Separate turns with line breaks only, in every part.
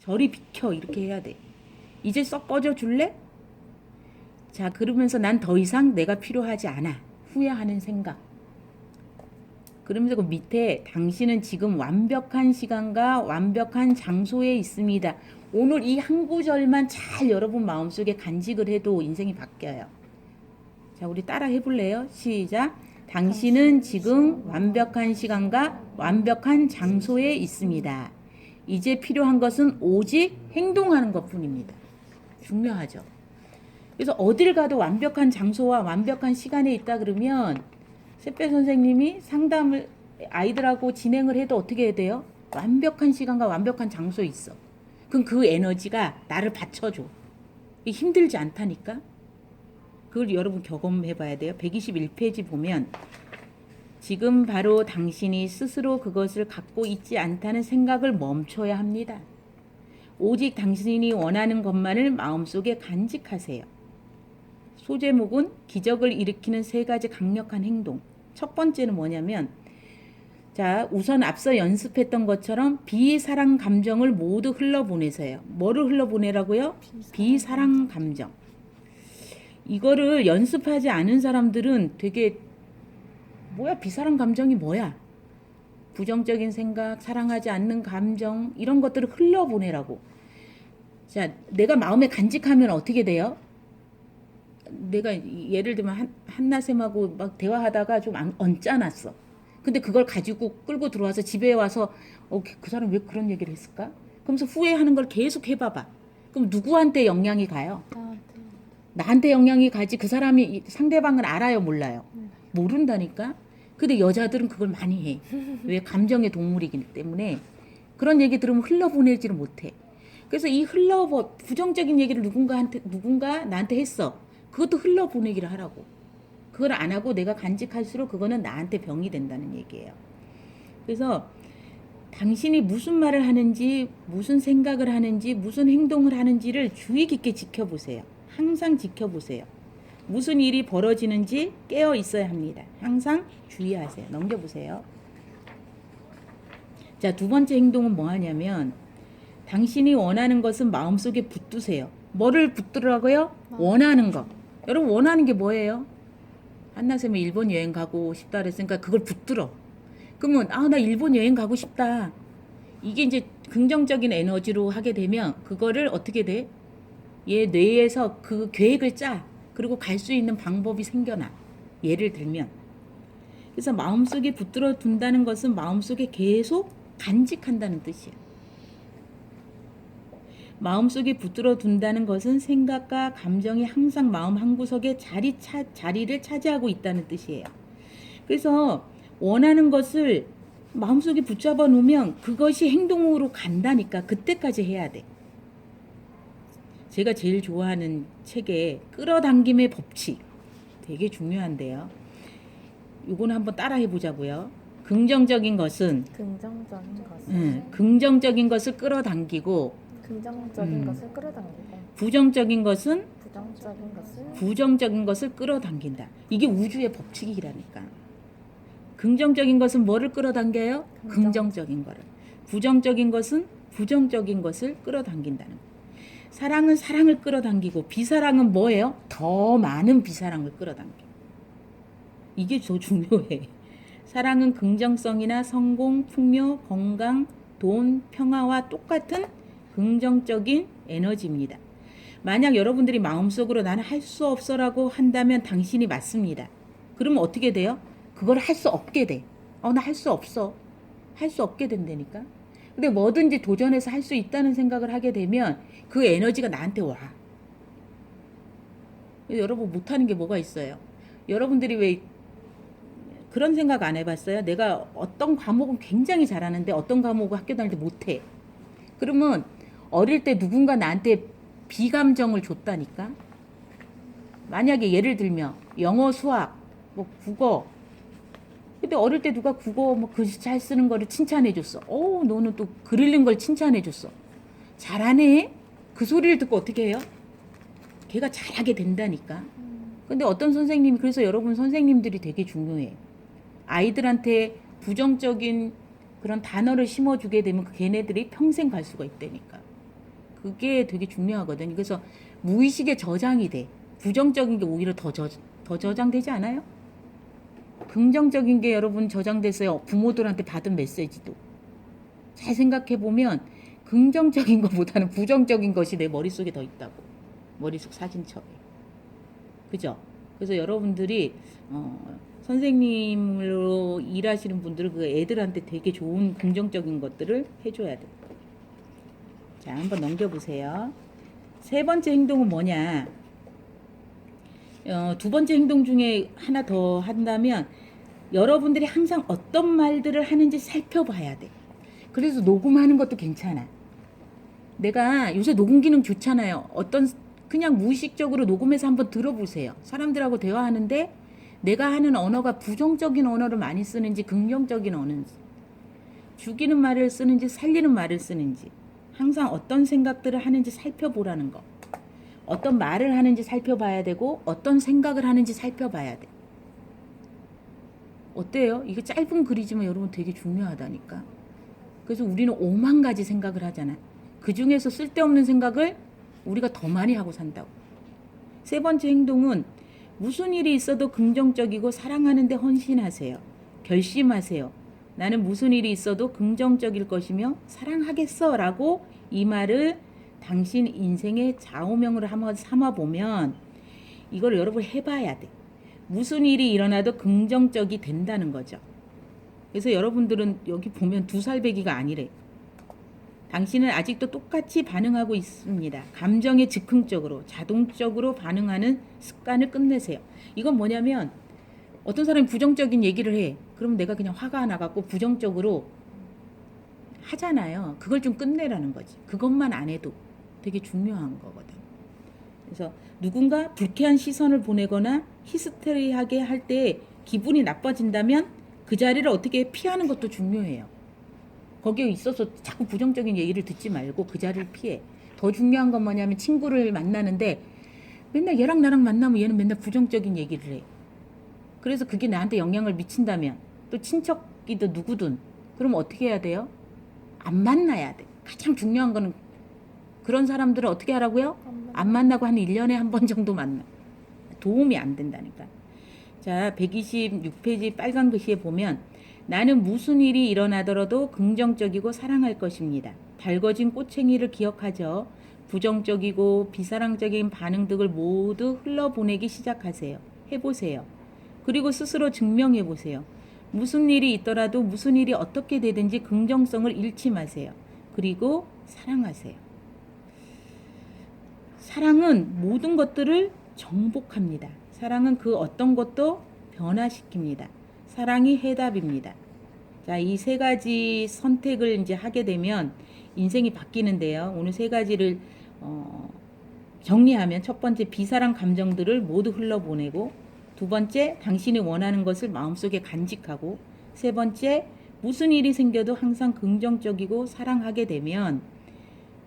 저리 비켜. 이렇게 해야 돼. 이제 썩 꺼져 줄래? 자, 그러면서 난 더 이상 내가 필요하지 않아. 후회하는 생각. 그러면서 그 밑에 당신은 지금 완벽한 시간과 완벽한 장소에 있습니다. 오늘 이 한 구절만 잘 여러분 마음속에 간직을 해도 인생이 바뀌어요. 자, 우리 따라 해볼래요? 시작. 당신은 지금 완벽한 시간과 완벽한 장소에 있습니다. 이제 필요한 것은 오직 행동하는 것뿐입니다. 중요하죠. 그래서 어딜 가도 완벽한 장소와 완벽한 시간에 있다 그러면 세페 선생님이 상담을 아이들하고 진행을 해도 어떻게 해야 돼요? 완벽한 시간과 완벽한 장소에 있어. 그럼 그 에너지가 나를 받쳐줘. 힘들지 않다니까? 그걸 여러분 경험해 봐야 돼요. 121페이지 보면 지금 바로 당신이 스스로 그것을 갖고 있지 않다는 생각을 멈춰야 합니다. 오직 당신이 원하는 것만을 마음속에 간직하세요. 소제목은 기적을 일으키는 3가지 강력한 행동. 첫 번째는 뭐냐면 자, 우선 앞서 연습했던 것처럼 비사랑 감정을 모두 흘러보내세요. 뭐를 흘러보내라고요? 비사랑 감정. 이거를 연습하지 않은 사람들은 되게 뭐야 비사랑 감정이 뭐야? 부정적인 생각, 사랑하지 않는 감정 이런 것들을 흘러보내라고. 자, 내가 마음에 간직하면 어떻게 돼요? 내가 예를 들면 한나쌤하고 막 대화하다가 좀 언짢았어. 근데 그걸 가지고 끌고 들어와서 집에 와서 그 사람 왜 그런 얘기를 했을까? 그러면서 후회하는 걸 계속 해봐봐. 그럼 누구한테 영향이 가요? 나한테 영향이 가지. 그 사람이 상대방을 알아요, 몰라요? 모른다니까. 근데 여자들은 그걸 많이 해. 왜? 감정의 동물이기 때문에 그런 얘기 들으면 흘러보내지를 못해. 그래서 이 부정적인 얘기를 누군가 나한테 했어. 그것도 흘러보내기를 하라고. 그걸 안 하고 내가 간직할수록 그거는 나한테 병이 된다는 얘기예요. 그래서 당신이 무슨 말을 하는지, 무슨 생각을 하는지, 무슨 행동을 하는지를 주의 깊게 지켜보세요. 항상 지켜보세요. 무슨 일이 벌어지는지 깨어 있어야 합니다. 항상 주의하세요. 넘겨보세요. 자, 두 번째 행동은 뭐 하냐면 당신이 원하는 것은 마음속에 붙드세요. 뭐를 붙들라고요? 원하는 거. 여러분 원하는 게 뭐예요? 한나쌤이 일본 여행 가고 싶다 그랬으니까 그걸 붙들어. 그러면 나 일본 여행 가고 싶다. 이게 이제 긍정적인 에너지로 하게 되면 그거를 어떻게 돼? 얘 뇌에서 그 계획을 짜. 그리고 갈 수 있는 방법이 생겨나. 예를 들면. 그래서 마음속에 붙들어 둔다는 것은 마음속에 계속 간직한다는 뜻이야. 마음속에 붙들어 둔다는 것은 생각과 감정이 항상 마음 한구석에 자리를 차지하고 있다는 뜻이에요. 그래서 원하는 것을 마음속에 붙잡아 놓으면 그것이 행동으로 간다니까. 그때까지 해야 돼. 제가 제일 좋아하는 책에 끌어당김의 법칙. 되게 중요한데요. 이거는 한번 따라 해보자고요. 긍정적인 것은 긍정적인 것을 끌어당기고 부정적인 것은 부정적인 것을 끌어당긴다. 이게 우주의 법칙이라니까. 긍정적인 것은 뭐를 끌어당겨요? 긍정적인 거를. 부정적인 것은 부정적인 것을 끌어당긴다는 거. 사랑은 사랑을 끌어당기고 비사랑은 뭐예요? 더 많은 비사랑을 끌어당겨. 이게 더 중요해. 사랑은 긍정성이나 성공, 풍요, 건강, 돈, 평화와 똑같은 긍정적인 에너지입니다. 만약 여러분들이 마음속으로 나는 할 수 없어라고 한다면 당신이 맞습니다. 그러면 어떻게 돼요? 그걸 할 수 없게 돼. 나 할 수 없어. 할 수 없게 된다니까. 근데 뭐든지 도전해서 할 수 있다는 생각을 하게 되면 그 에너지가 나한테 와. 여러분 못하는 게 뭐가 있어요? 여러분들이 왜 그런 생각 안 해봤어요? 내가 어떤 과목은 굉장히 잘하는데 어떤 과목은 학교 다닐 때 못해. 그러면 어릴 때 누군가 나한테 비감정을 줬다니까. 만약에 예를 들면 영어, 수학, 뭐 국어. 근데 어릴 때 누가 국어 뭐 글씨 잘 쓰는 거를 칭찬해줬어. 너는 또 글 읽는 걸 칭찬해줬어. 잘하네. 그 소리를 듣고 어떻게 해요? 걔가 잘하게 된다니까. 근데 어떤 선생님이 그래서 여러분 선생님들이 되게 중요해. 아이들한테 부정적인 그런 단어를 심어주게 되면 걔네들이 평생 갈 수가 있다니까. 그게 되게 중요하거든요. 그래서 무의식에 저장이 돼. 부정적인 게 오히려 더 저장되지 않아요? 긍정적인 게 여러분 저장됐어요. 부모들한테 받은 메시지도. 잘 생각해 보면 긍정적인 것보다는 부정적인 것이 내 머릿속에 더 있다고. 머릿속 사진첩에. 그죠? 그래서 여러분들이 선생님으로 일하시는 분들은 그 애들한테 되게 좋은 긍정적인 것들을 해줘야 돼. 자, 한번 넘겨보세요. 세 번째 행동은 뭐냐? 두 번째 행동 중에 하나 더 한다면 여러분들이 항상 어떤 말들을 하는지 살펴봐야 돼. 그래서 녹음하는 것도 괜찮아. 내가 요새 녹음 기능 좋잖아요. 그냥 무의식적으로 녹음해서 한번 들어보세요. 사람들하고 대화하는데 내가 하는 언어가 부정적인 언어를 많이 쓰는지 긍정적인 언어인지, 죽이는 말을 쓰는지 살리는 말을 쓰는지, 항상 어떤 생각들을 하는지 살펴보라는 거. 어떤 말을 하는지 살펴봐야 되고 어떤 생각을 하는지 살펴봐야 돼. 어때요? 이거 짧은 글이지만 여러분 되게 중요하다니까. 그래서 우리는 5만 가지 생각을 하잖아. 그 중에서 쓸데없는 생각을 우리가 더 많이 하고 산다고. 세 번째 행동은 무슨 일이 있어도 긍정적이고 사랑하는데 헌신하세요. 결심하세요. 나는 무슨 일이 있어도 긍정적일 것이며 사랑하겠어 라고 이 말을 당신 인생의 좌우명으로 한번 삼아보면 이걸 여러분 해봐야 돼. 무슨 일이 일어나도 긍정적이 된다는 거죠. 그래서 여러분들은 여기 보면 2살배기가 아니래. 당신은 아직도 똑같이 반응하고 있습니다. 감정에 즉흥적으로 자동적으로 반응하는 습관을 끝내세요. 이건 뭐냐면 어떤 사람이 부정적인 얘기를 해. 그럼 내가 그냥 화가 나갖고 부정적으로 하잖아요. 그걸 좀 끝내라는 거지. 그것만 안 해도 되게 중요한 거거든. 그래서 누군가 불쾌한 시선을 보내거나 히스테리하게 할 때 기분이 나빠진다면 그 자리를 어떻게 피하는 것도 중요해요. 거기에 있어서 자꾸 부정적인 얘기를 듣지 말고 그 자리를 피해. 더 중요한 건 뭐냐면 친구를 만나는데 맨날 얘랑 나랑 만나면 얘는 맨날 부정적인 얘기를 해. 그래서 그게 나한테 영향을 미친다면 또 친척이든 누구든 그럼 어떻게 해야 돼요? 안 만나야 돼. 가장 중요한 거는 그런 사람들을 어떻게 하라고요? 안 만나고 한 1년에 한 번 정도 만나. 도움이 안 된다니까. 자, 126페이지 빨간 글씨에 보면 나는 무슨 일이 일어나더라도 긍정적이고 사랑할 것입니다. 달궈진 꼬챙이를 기억하죠. 부정적이고 비사랑적인 반응 등을 모두 흘러보내기 시작하세요. 해보세요. 그리고 스스로 증명해보세요. 무슨 일이 있더라도 무슨 일이 어떻게 되든지 긍정성을 잃지 마세요. 그리고 사랑하세요. 사랑은 모든 것들을 정복합니다. 사랑은 그 어떤 것도 변화시킵니다. 사랑이 해답입니다. 자, 이 세 가지 선택을 이제 하게 되면 인생이 바뀌는데요. 오늘 세 가지를 정리하면 첫 번째 비사랑 감정들을 모두 흘러보내고 두 번째 당신이 원하는 것을 마음속에 간직하고 세 번째 무슨 일이 생겨도 항상 긍정적이고 사랑하게 되면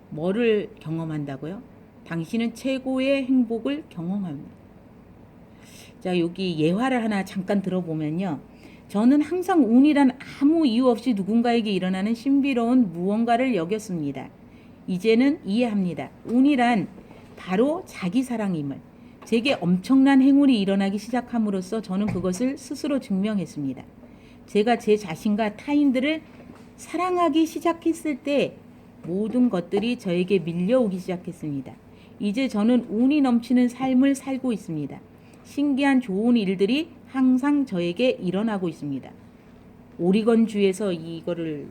뭐를 경험한다고요? 당신은 최고의 행복을 경험합니다. 자, 여기 예화를 하나 잠깐 들어보면요. 저는 항상 운이란 아무 이유 없이 누군가에게 일어나는 신비로운 무언가를 여겼습니다. 이제는 이해합니다. 운이란 바로 자기 사랑임을. 제게 엄청난 행운이 일어나기 시작함으로써 저는 그것을 스스로 증명했습니다. 제가 제 자신과 타인들을 사랑하기 시작했을 때 모든 것들이 저에게 밀려오기 시작했습니다. 이제 저는 운이 넘치는 삶을 살고 있습니다. 신기한 좋은 일들이 항상 저에게 일어나고 있습니다. 오리건주에서 이거를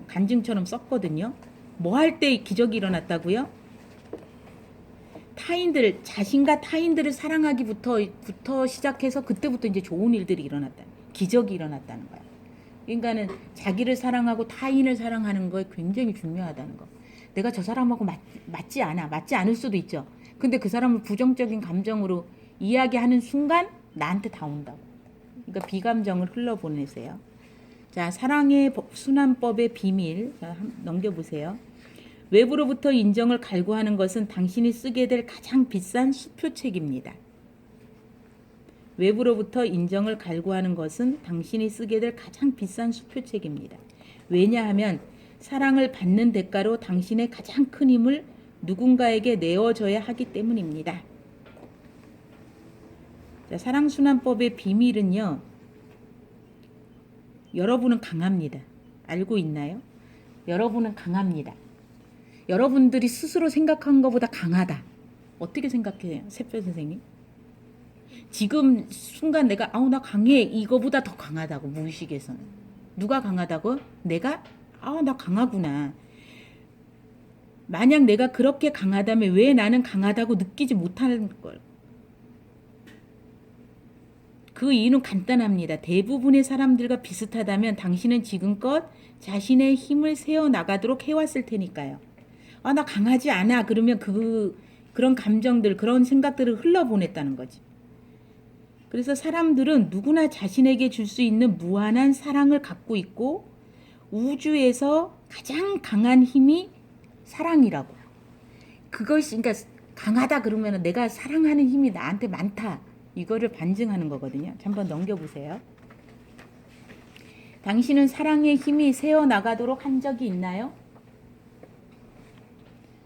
간증처럼 썼거든요. 뭐 할 때 기적이 일어났다고요? 자신과 타인들을 사랑하기부터 시작해서 그때부터 이제 좋은 일들이 일어났다. 기적이 일어났다는 거야. 그러니까는 자기를 사랑하고 타인을 사랑하는 거에 굉장히 중요하다는 거. 내가 저 사람하고 맞지 않아. 맞지 않을 수도 있죠. 근데 그 사람을 부정적인 감정으로 이야기하는 순간 나한테 다 온다고. 그러니까 비감정을 흘러보내세요. 자, 사랑의 순환법의 비밀. 자, 넘겨보세요. 외부로부터 인정을 갈구하는 것은 당신이 쓰게 될 가장 비싼 수표책입니다. 외부로부터 인정을 갈구하는 것은 당신이 쓰게 될 가장 비싼 수표책입니다. 왜냐하면 사랑을 받는 대가로 당신의 가장 큰 힘을 누군가에게 내어줘야 하기 때문입니다. 자, 사랑순환법의 비밀은요. 여러분은 강합니다. 알고 있나요? 여러분은 강합니다. 여러분들이 스스로 생각한 것보다 강하다. 어떻게 생각해요? 샛별 선생님? 지금 순간 내가 나 강해 이거보다 더 강하다고. 무의식에서는 누가 강하다고? 내가 나 강하구나. 만약 내가 그렇게 강하다면 왜 나는 강하다고 느끼지 못하는 걸? 그 이유는 간단합니다. 대부분의 사람들과 비슷하다면 당신은 지금껏 자신의 힘을 세워나가도록 해왔을 테니까요. 나 강하지 않아. 그러면 그런 감정들, 그런 생각들을 흘러보냈다는 거지. 그래서 사람들은 누구나 자신에게 줄 수 있는 무한한 사랑을 갖고 있고 우주에서 가장 강한 힘이 사랑이라고. 그것이 그러니까 강하다 그러면 내가 사랑하는 힘이 나한테 많다. 이거를 반증하는 거거든요. 한번 넘겨보세요. 당신은 사랑의 힘이 새어나가도록 한 적이 있나요?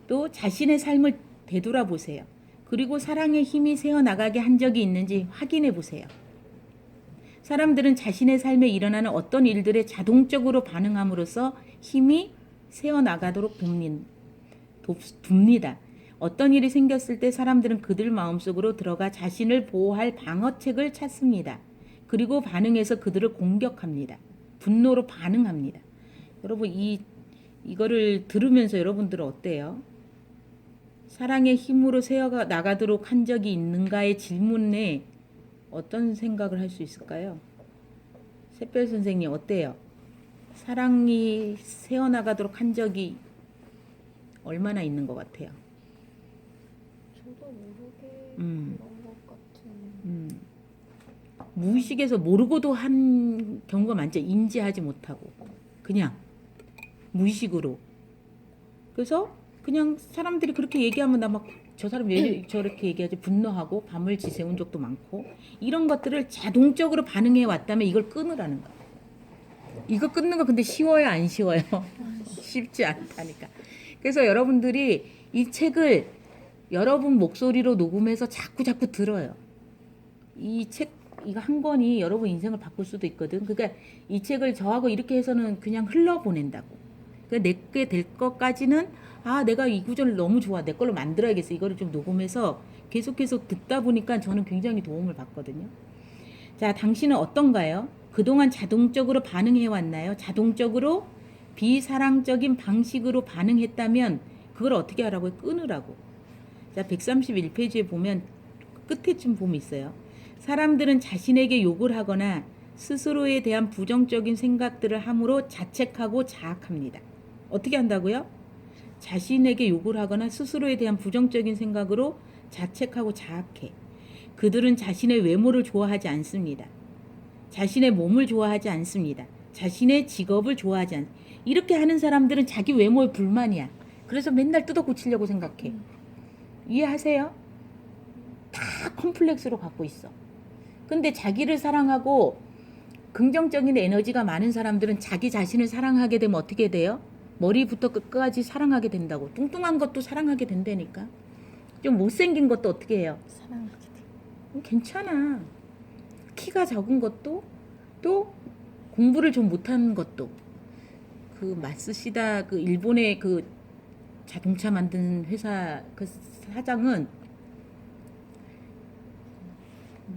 또 자신의 삶을 되돌아보세요. 그리고 사랑의 힘이 새어나가게 한 적이 있는지 확인해 보세요. 사람들은 자신의 삶에 일어나는 어떤 일들에 자동적으로 반응함으로써 힘이 새어나가도록 돕니다. 어떤 일이 생겼을 때 사람들은 그들 마음속으로 들어가 자신을 보호할 방어책을 찾습니다. 그리고 반응해서 그들을 공격합니다. 분노로 반응합니다. 여러분 이거를 들으면서 여러분들은 어때요? 사랑의 힘으로 새어 나가도록 한 적이 있는가의 질문에 어떤 생각을 할 수 있을까요? 샛별 선생님 어때요? 사랑이 새어나가도록 한 적이 얼마나 있는 것 같아요?
저도 모르게 그런 것 같은.
무의식에서 모르고도 한 경우가 많죠. 인지하지 못하고 그냥 무의식으로. 그래서 그냥 사람들이 그렇게 얘기하면 나 막 저 사람 왜 저렇게 얘기하지 분노하고 밤을 지새운 적도 많고 이런 것들을 자동적으로 반응해 왔다면 이걸 끊으라는 거야. 이거 끊는 거 근데 쉬워요 안 쉬워요? 쉽지 않다니까. 그래서 여러분들이 이 책을 여러분 목소리로 녹음해서 자꾸 들어요. 이 책 이거 한 권이 여러분 인생을 바꿀 수도 있거든. 그러니까 이 책을 저하고 이렇게 해서는 그냥 흘러보낸다고. 그러니까 내게 될 것까지는 내가 이 구절을 너무 좋아. 내 걸로 만들어야겠어. 이거를 좀 녹음해서 계속 듣다 보니까 저는 굉장히 도움을 받거든요. 자, 당신은 어떤가요? 그동안 자동적으로 반응해 왔나요? 자동적으로 비사랑적인 방식으로 반응했다면 그걸 어떻게 하라고요? 끊으라고. 자, 131페이지에 보면 끝에쯤 보면 있어요. 사람들은 자신에게 욕을 하거나 스스로에 대한 부정적인 생각들을 함으로 자책하고 자학합니다. 어떻게 한다고요? 자신에게 욕을 하거나 스스로에 대한 부정적인 생각으로 자책하고 자학해. 그들은 자신의 외모를 좋아하지 않습니다. 자신의 몸을 좋아하지 않습니다. 자신의 직업을 좋아하지 않습니다. 이렇게 하는 사람들은 자기 외모에 불만이야. 그래서 맨날 뜯어 고치려고 생각해. 이해하세요? 다 컴플렉스로 갖고 있어. 근데 자기를 사랑하고 긍정적인 에너지가 많은 사람들은 자기 자신을 사랑하게 되면 어떻게 돼요? 머리부터 끝까지 사랑하게 된다고. 뚱뚱한 것도 사랑하게 된다니까. 좀 못생긴 것도 어떻게 해요?
사랑하게 돼.
괜찮아. 키가 작은 것도 또 공부를 좀 못하는 것도. 그 마쓰시다 그 일본의 그 자동차 만드는 회사 그 사장은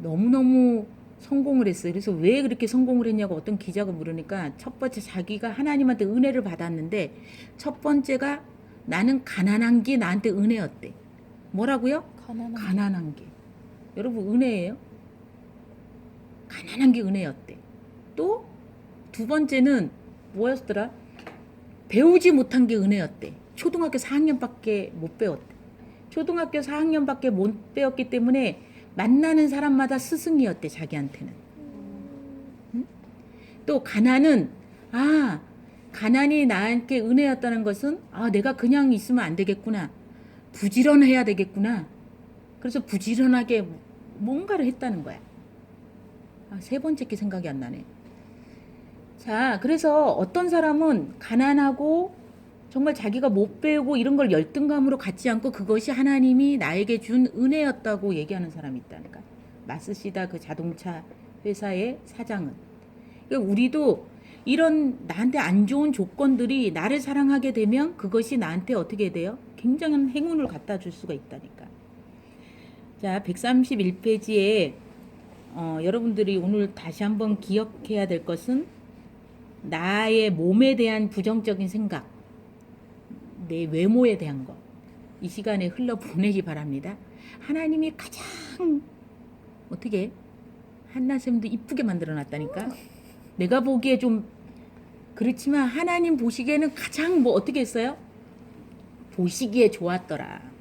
너무너무 성공을 했어요. 그래서 왜 그렇게 성공을 했냐고 어떤 기자가 물으니까 첫 번째 자기가 하나님한테 은혜를 받았는데 첫 번째가 나는 가난한 게 나한테 은혜였대. 뭐라고요? 가난한 게. 여러분 은혜예요? 가난한 게 은혜였대. 또 두 번째는 뭐였더라? 배우지 못한 게 은혜였대. 초등학교 4학년밖에 못 배웠대. 초등학교 4학년밖에 못 배웠기 때문에 만나는 사람마다 스승이었대 자기한테는. 응? 또 가난은 가난이 나에게 은혜였다는 것은 내가 그냥 있으면 안 되겠구나. 부지런해야 되겠구나. 그래서 부지런하게 뭔가를 했다는 거야. 세 번째 게 생각이 안 나네. 자, 그래서 어떤 사람은 가난하고 정말 자기가 못 배우고 이런 걸 열등감으로 갖지 않고 그것이 하나님이 나에게 준 은혜였다고 얘기하는 사람이 있다니까. 마쓰시다 그 자동차 회사의 사장은. 그러니까 우리도 이런 나한테 안 좋은 조건들이 나를 사랑하게 되면 그것이 나한테 어떻게 돼요? 굉장한 행운을 갖다 줄 수가 있다니까. 자, 131페이지에 여러분들이 오늘 다시 한번 기억해야 될 것은 나의 몸에 대한 부정적인 생각, 내 외모에 대한 것, 이 시간에 흘러보내기 바랍니다. 하나님이 가장 어떻게 한나쌤도 이쁘게 만들어놨다니까. 내가 보기에 좀 그렇지만 하나님 보시기에는 가장 뭐 어떻게 했어요? 보시기에 좋았더라.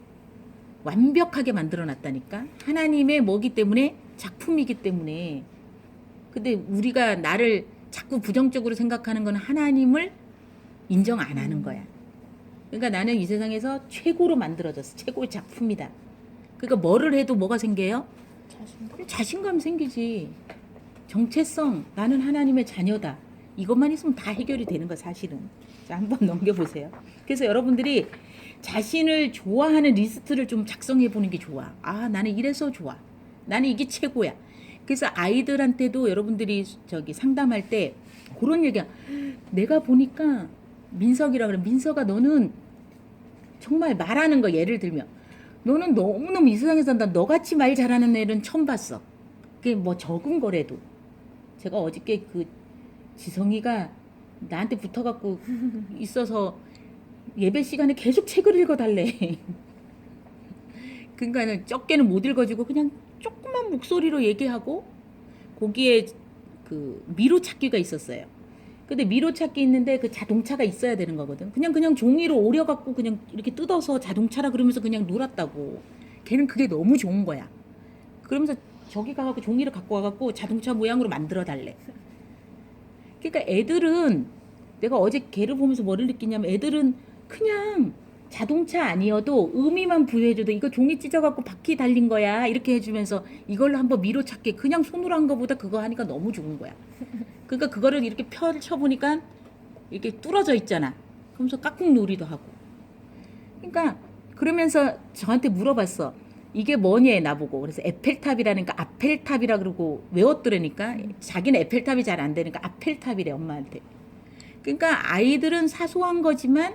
완벽하게 만들어놨다니까. 하나님의 뭐기 때문에? 작품이기 때문에. 근데 우리가 나를 자꾸 부정적으로 생각하는 건 하나님을 인정 안 하는 거야. 그러니까 나는 이 세상에서 최고로 만들어졌어. 최고의 작품이다. 그러니까 뭐를 해도 뭐가 생겨요? 자신감 생기지. 정체성, 나는 하나님의 자녀다. 이것만 있으면 다 해결이 되는 거 사실은. 자, 한번 넘겨보세요. 그래서 여러분들이 자신을 좋아하는 리스트를 좀 작성해 보는 게 좋아. 아, 나는 이래서 좋아. 나는 이게 최고야. 그래서 아이들한테도 여러분들이 저기 상담할 때 그런 얘기야. 내가 보니까 민석이라 그래. 민석아, 너는 정말 말하는 거 예를 들면 너는 너무너무 이 세상에서 나 너같이 말 잘하는 애는 처음 봤어. 그게 뭐 적은 거래도. 제가 어저께 그 지성이가 나한테 붙어갖고 있어서 예배 시간에 계속 책을 읽어달래. 그러니까는 적게는 못 읽어주고 그냥 조그만 목소리로 얘기하고 거기에 그 미로 찾기가 있었어요. 근데 미로 찾기 있는데 그 자동차가 있어야 되는 거거든. 그냥 종이로 오려갖고 그냥 이렇게 뜯어서 자동차라 그러면서 그냥 놀았다고. 걔는 그게 너무 좋은 거야. 그러면서 저기 가갖고 종이를 갖고 와갖고 자동차 모양으로 만들어 달래. 그러니까 애들은 내가 어제 걔를 보면서 뭐를 느끼냐면 애들은 그냥 자동차 아니어도 의미만 부여해줘도 이거 종이 찢어갖고 바퀴 달린 거야 이렇게 해주면서 이걸로 한번 미로 찾게 그냥 손으로 한 거보다 그거 하니까 너무 좋은 거야. 그러니까 그거를 이렇게 펼쳐보니까 이렇게 뚫어져 있잖아. 그러면서 깍꿍놀이도 하고. 그러니까 그러면서 저한테 물어봤어. 이게 뭐냐 나보고. 그래서 에펠탑이라니까 아펠탑이라 그러고 외웠더라니까. 자기는 에펠탑이 잘 안 되니까 아펠탑이래 엄마한테. 그러니까 아이들은 사소한 거지만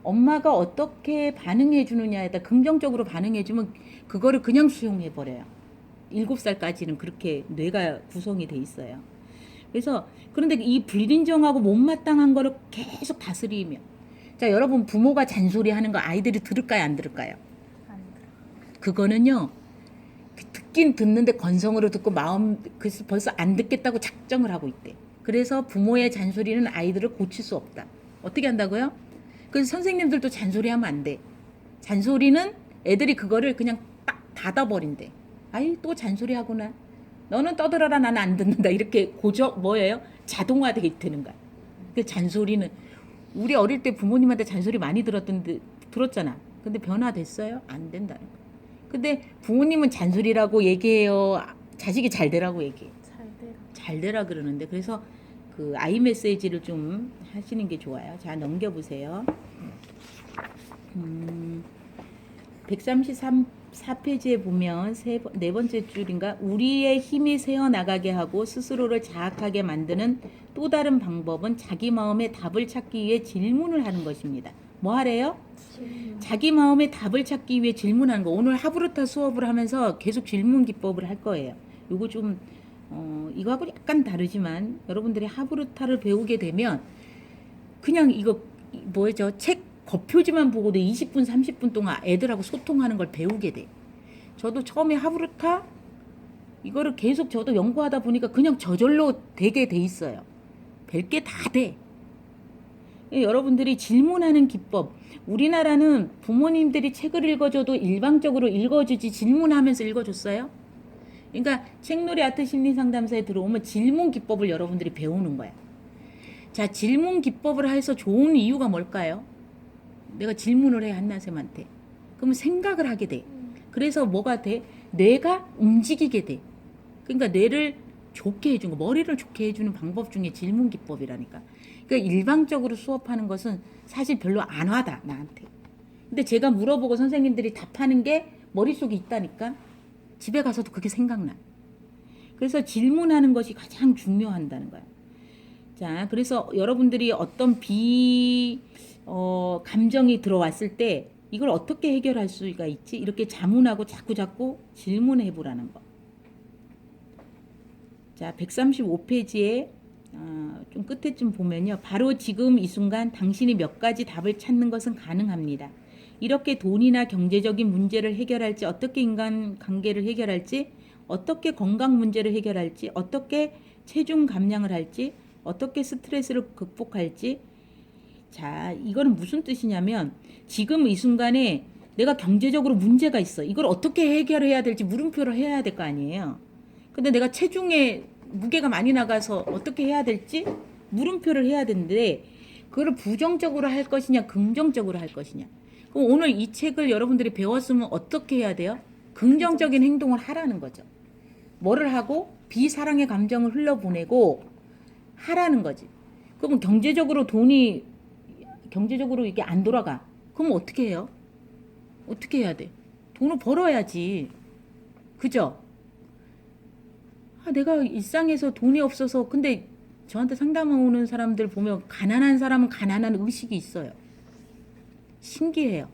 엄마가 어떻게 반응해 주느냐에 따라 긍정적으로 반응해 주면 그거를 그냥 수용해 버려요. 7살까지는 그렇게 뇌가 구성이 돼 있어요. 그래서 그런데 이 불인정하고 못마땅한 거를 계속 다스리며. 자, 여러분 부모가 잔소리하는 거 아이들이 들을까요, 안 들을까요?
안 들어.
그거는요. 듣긴 듣는데 건성으로 듣고 마음 그래서 벌써 안 듣겠다고 작정을 하고 있대. 그래서 부모의 잔소리는 아이들을 고칠 수 없다. 어떻게 한다고요? 그래서 선생님들도 잔소리하면 안 돼. 잔소리는 애들이 그거를 그냥 딱 닫아버린대. 아이 또 잔소리하구나. 너는 떠들어라 나는 안 듣는다. 이렇게 뭐예요? 자동화되게 되는 거야. 그 잔소리는 우리 어릴 때 부모님한테 잔소리 많이 들었잖아. 근데 변화됐어요? 안 된다는 거야. 근데 부모님은 잔소리라고 얘기해요. 자식이 잘 되라고 얘기해.
잘 되라.
잘 되라 그러는데 그래서 그 아이 메시지를 좀 하시는 게 좋아요. 자, 넘겨보세요. 134페이지에 보면 네 번째 줄인가 우리의 힘이 새어나가게 하고 스스로를 자학하게 만드는 또 다른 방법은 자기 마음의 답을 찾기 위해 질문을 하는 것입니다. 뭐 하래요? 자기 마음의 답을 찾기 위해 질문하는 거. 오늘 하브르타 수업을 하면서 계속 질문 기법을 할 거예요. 요거 좀 이거하고 약간 다르지만 여러분들이 하브르타를 배우게 되면 그냥 이거 뭐죠? 책 겉표지만 보고도 20분 30분 동안 애들하고 소통하는 걸 배우게 돼. 저도 처음에 하브르타 이거를 계속 저도 연구하다 보니까 그냥 저절로 되게 돼 있어요. 별게 다 돼. 여러분들이 질문하는 기법. 우리나라는 부모님들이 책을 읽어줘도 일방적으로 읽어주지 질문하면서 읽어줬어요. 그러니까 책놀이 아트 심리상담사에 들어오면 질문 기법을 여러분들이 배우는 거야. 자, 질문 기법을 해서 좋은 이유가 뭘까요? 내가 질문을 해 한나쌤한테. 그러면 생각을 하게 돼. 그래서 뭐가 돼? 뇌가 움직이게 돼. 그러니까 뇌를 좋게 해준 거, 머리를 좋게 해주는 방법 중에 질문 기법이라니까. 그러니까 일방적으로 수업하는 것은 사실 별로 안 와다 나한테. 근데 제가 물어보고 선생님들이 답하는 게 머릿속에 있다니까. 집에 가서도 그게 생각나. 그래서 질문하는 것이 가장 중요한다는 거야. 자, 그래서 여러분들이 어떤 감정이 들어왔을 때 이걸 어떻게 해결할 수가 있지? 이렇게 자문하고 자꾸 질문해 보라는 거. 자, 135페이지에 좀 끝에쯤 보면요. 바로 지금 이 순간 당신이 몇 가지 답을 찾는 것은 가능합니다. 이렇게 돈이나 경제적인 문제를 해결할지, 어떻게 인간 관계를 해결할지, 어떻게 건강 문제를 해결할지, 어떻게 체중 감량을 할지, 어떻게 스트레스를 극복할지. 자, 이거는 무슨 뜻이냐면 지금 이 순간에 내가 경제적으로 문제가 있어. 이걸 어떻게 해결해야 될지 물음표를 해야 될 거 아니에요. 근데 내가 체중에 무게가 많이 나가서 어떻게 해야 될지 물음표를 해야 되는데 그걸 부정적으로 할 것이냐 긍정적으로 할 것이냐. 그럼 오늘 이 책을 여러분들이 배웠으면 어떻게 해야 돼요? 긍정적인 행동을 하라는 거죠. 뭐를 하고 비사랑의 감정을 흘려보내고 하라는 거지. 그러면 경제적으로 이게 안 돌아가. 그럼 어떻게 해요? 어떻게 해야 돼? 돈을 벌어야지. 그죠? 내가 일상에서 돈이 없어서 근데 저한테 상담 오는 사람들 보면 가난한 사람은 가난한 의식이 있어요. 신기해요.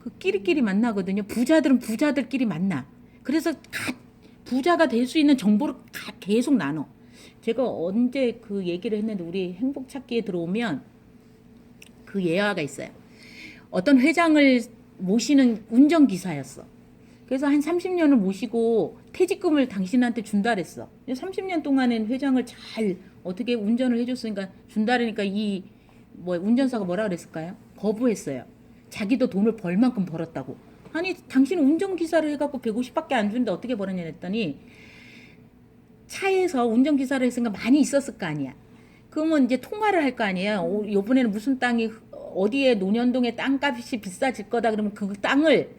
그 끼리끼리 만나거든요. 부자들은 부자들끼리 만나. 그래서 부자가 될 수 있는 정보를 계속 나눠. 제가 언제 그 얘기를 했는데 우리 행복 찾기에 들어오면 그 예화가 있어요. 어떤 회장을 모시는 운전기사였어. 그래서 한 30년을 모시고 퇴직금을 당신한테 준다 그랬어. 30년 동안은 회장을 잘 어떻게 운전을 해줬으니까 준다 그러니까 운전사가 뭐라 그랬을까요? 거부했어요. 자기도 돈을 벌 만큼 벌었다고. 아니 당신 운전기사를 해갖고 150밖에 안 주는데 어떻게 벌었냐 했더니 차에서 운전기사를 했으니까 많이 있었을 거 아니야. 그러면 이제 통화를 할 거 아니에요. 요번에는 무슨 땅이 어디에 논현동에 땅값이 비싸질 거다 그러면 그 땅을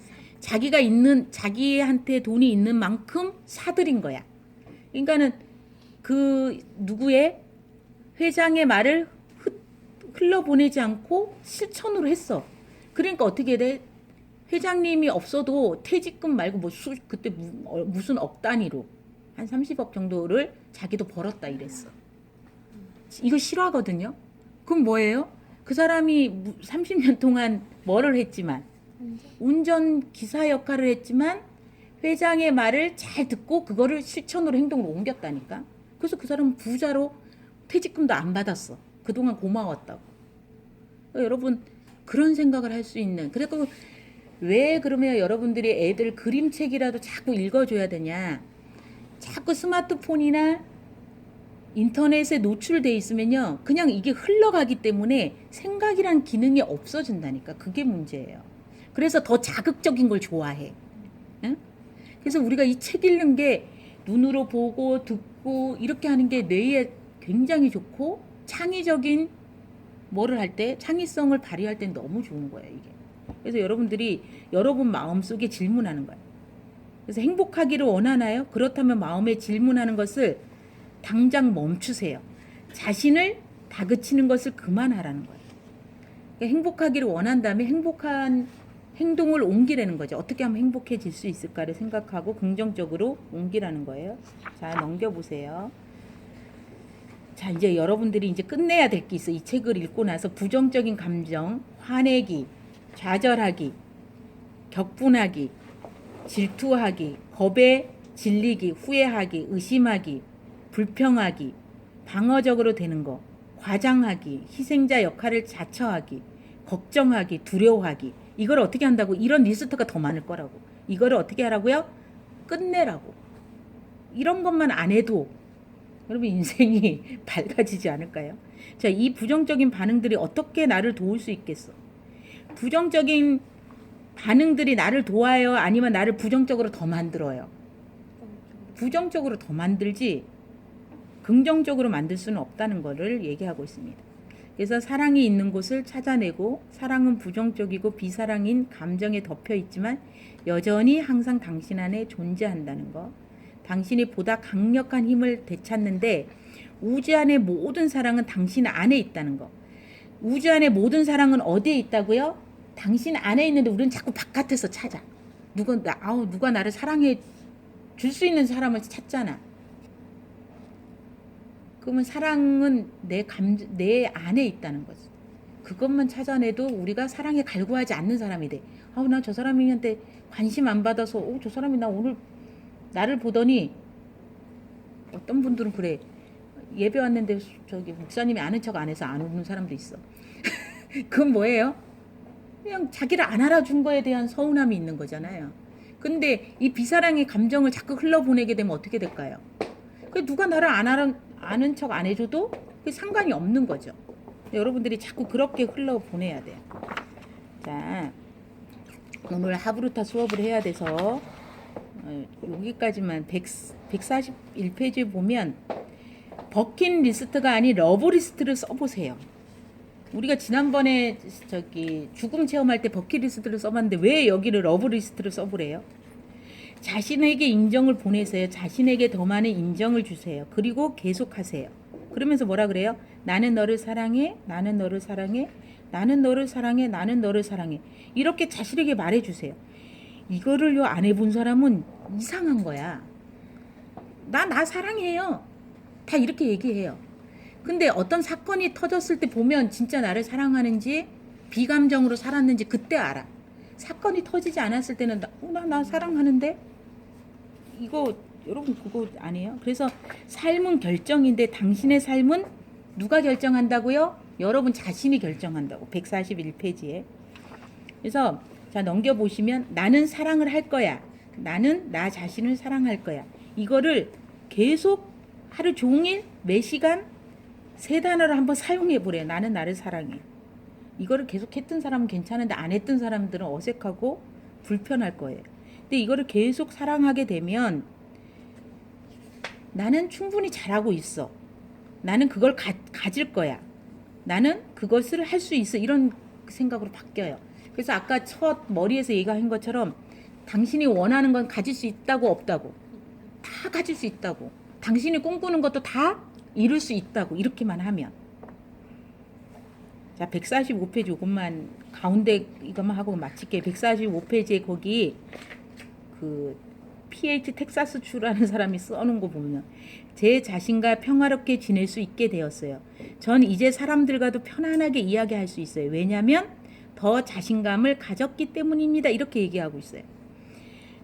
자기한테 돈이 있는 만큼 사들인 거야. 그러니까는 그 누구의 회장의 말을 흘러보내지 않고 실천으로 했어. 그러니까 어떻게 돼? 회장님이 없어도 퇴직금 말고 그때 무슨 억 단위로 한 30억 정도를 자기도 벌었다 이랬어. 이거 실화거든요. 그럼 뭐예요? 그 사람이 30년 동안 뭐를 했지만 운전기사 역할을 했지만 회장의 말을 잘 듣고 그거를 실천으로 행동으로 옮겼다니까. 그래서 그 사람은 부자로 퇴직금도 안 받았어. 그동안 고마웠다고. 그러니까 여러분 그런 생각을 할 수 있는. 그래서 왜 그러면 여러분들이 애들 그림책이라도 자꾸 읽어줘야 되냐. 자꾸 스마트폰이나 인터넷에 노출돼 있으면요. 그냥 이게 흘러가기 때문에 생각이란 기능이 없어진다니까. 그게 문제예요. 그래서 더 자극적인 걸 좋아해. 응? 그래서 우리가 이 책 읽는 게 눈으로 보고 듣고 이렇게 하는 게 뇌에 굉장히 좋고 창의적인 뭐를 할 때 창의성을 발휘할 때 너무 좋은 거예요. 이게. 그래서 여러분들이 여러분 마음속에 질문하는 거예요. 그래서 행복하기를 원하나요? 그렇다면 마음에 질문하는 것을 당장 멈추세요. 자신을 다그치는 것을 그만하라는 거예요. 그러니까 행복하기를 원한다면 행복한 행동을 옮기라는 거죠. 어떻게 하면 행복해질 수 있을까를 생각하고 긍정적으로 옮기라는 거예요. 자, 넘겨보세요. 자, 이제 여러분들이 이제 끝내야 될 게 있어. 이 책을 읽고 나서 부정적인 감정, 화내기, 좌절하기, 격분하기, 질투하기, 겁에 질리기, 후회하기, 의심하기, 불평하기, 방어적으로 되는 거, 과장하기, 희생자 역할을 자처하기, 걱정하기, 두려워하기. 이걸 어떻게 한다고? 이런 리스트가 더 많을 거라고. 이거를 어떻게 하라고요? 끝내라고. 이런 것만 안 해도 여러분 인생이 밝아지지 않을까요? 자, 이 부정적인 반응들이 어떻게 나를 도울 수 있겠어? 부정적인 반응들이 나를 도와요? 아니면 나를 부정적으로 더 만들어요? 부정적으로 더 만들지 긍정적으로 만들 수는 없다는 것을 얘기하고 있습니다. 그래서 사랑이 있는 곳을 찾아내고 사랑은 부정적이고 비사랑인 감정에 덮여 있지만 여전히 항상 당신 안에 존재한다는 거. 당신이 보다 강력한 힘을 되찾는데 우주 안의 모든 사랑은 당신 안에 있다는 거. 우주 안의 모든 사랑은 어디에 있다고요? 당신 안에 있는데 우리는 자꾸 바깥에서 찾아. 누가 나를 사랑해 줄 수 있는 사람을 찾잖아. 그러면 사랑은 내 안에 있다는 거지. 그것만 찾아내도 우리가 사랑에 갈구하지 않는 사람이 돼. 나 저 사람한테 관심 안 받아서 저 사람이 나 오늘 나를 보더니 어떤 분들은 그래. 예배 왔는데 저기 목사님이 아는 척 안 해서 안 오는 사람도 있어. 그건 뭐예요? 그냥 자기를 안 알아준 거에 대한 서운함이 있는 거잖아요. 근데 이 비사랑의 감정을 자꾸 흘러보내게 되면 어떻게 될까요? 누가 나를 아는 척 안 해줘도 상관이 없는 거죠. 여러분들이 자꾸 그렇게 흘러보내야 돼요. 자, 오늘 하브루타 수업을 해야 돼서 여기까지만 141페이지에 보면 버킷리스트가 아닌 러브리스트를 써보세요. 우리가 지난번에 죽음 체험할 때 버킷리스트를 써봤는데 왜 여기를 러브리스트를 써보래요? 자신에게 인정을 보내세요. 자신에게 더 많은 인정을 주세요. 그리고 계속하세요. 그러면서 뭐라 그래요? 나는 너를 사랑해. 나는 너를 사랑해. 나는 너를 사랑해. 나는 너를 사랑해. 이렇게 자신에게 말해주세요. 이거를요 안 해본 사람은 이상한 거야. 나 사랑해요. 다 이렇게 얘기해요. 근데 어떤 사건이 터졌을 때 보면 진짜 나를 사랑하는지 비감정으로 살았는지 그때 알아. 사건이 터지지 않았을 때는 나 사랑하는데 이거 여러분 그거 아니에요? 그래서 삶은 결정인데 당신의 삶은 누가 결정한다고요? 여러분 자신이 결정한다고. 141페이지에. 그래서 자 넘겨보시면 나는 사랑을 할 거야. 나는 나 자신을 사랑할 거야. 이거를 계속 하루 종일 매 시간 3단어를 한번 사용해 보래. 나는 나를 사랑해. 이거를 계속 했던 사람은 괜찮은데 안 했던 사람들은 어색하고 불편할 거예요. 근데 이거를 계속 사랑하게 되면 나는 충분히 잘하고 있어. 나는 그걸 가질 거야. 나는 그것을 할 수 있어. 이런 생각으로 바뀌어요. 그래서 아까 첫 머리에서 얘기한 것처럼 당신이 원하는 건 가질 수 있다고 없다고. 다 가질 수 있다고. 당신이 꿈꾸는 것도 다 이룰 수 있다고. 이렇게만 하면. 자, 145페이지 이것만 가운데 이것만 하고 마칠게요. 145페이지에 거기 그 PH 텍사스 주라는 사람이 써놓은 거 보면 제 자신과 평화롭게 지낼 수 있게 되었어요. 전 이제 사람들과도 편안하게 이야기할 수 있어요. 왜냐하면 더 자신감을 가졌기 때문입니다. 이렇게 얘기하고 있어요.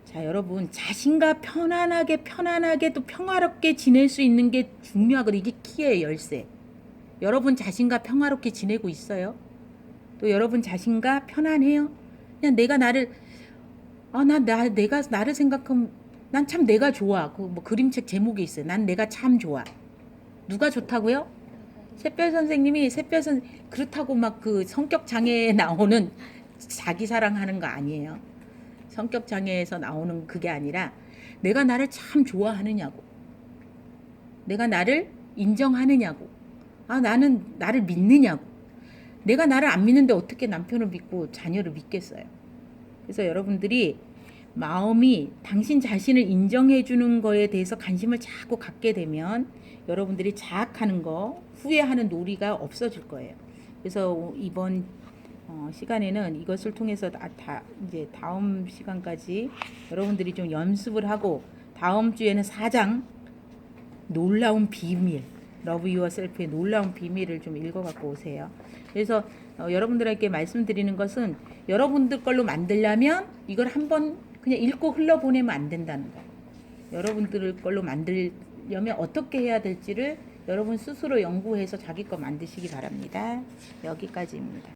자, 여러분 자신과 편안하게 또 평화롭게 지낼 수 있는 게 중요하거든요. 이게 키예요. 열쇠. 여러분 자신과 평화롭게 지내고 있어요? 또 여러분 자신과 편안해요? 그냥 내가 나를 내가 나를 생각하면 난 참 내가 좋아. 그 뭐 그림책 제목이 있어요. 난 내가 참 좋아. 누가 좋다고요? 샛별 선생님이 그렇다고 막 그 성격 장애에 나오는 자기 사랑하는 거 아니에요. 성격 장애에서 나오는 그게 아니라 내가 나를 참 좋아하느냐고. 내가 나를 인정하느냐고. 나는 나를 믿느냐고. 내가 나를 안 믿는데 어떻게 남편을 믿고 자녀를 믿겠어요. 그래서 여러분들이 마음이 당신 자신을 인정해 주는 거에 대해서 관심을 자꾸 갖게 되면 여러분들이 자학하는 거, 후회하는 놀이가 없어질 거예요. 그래서 이번 시간에는 이것을 통해서 이제 다음 시간까지 여러분들이 좀 연습을 하고 다음 주에는 4장 놀라운 비밀, 러브 유어 셀프의 놀라운 비밀을 좀 읽어갖고 오세요. 그래서 여러분들에게 말씀드리는 것은 여러분들 걸로 만들려면 이걸 한번 그냥 읽고 흘러보내면 안 된다는 거예요. 여러분들 걸로 만들려면 어떻게 해야 될지를 여러분 스스로 연구해서 자기 거 만드시기 바랍니다. 여기까지입니다.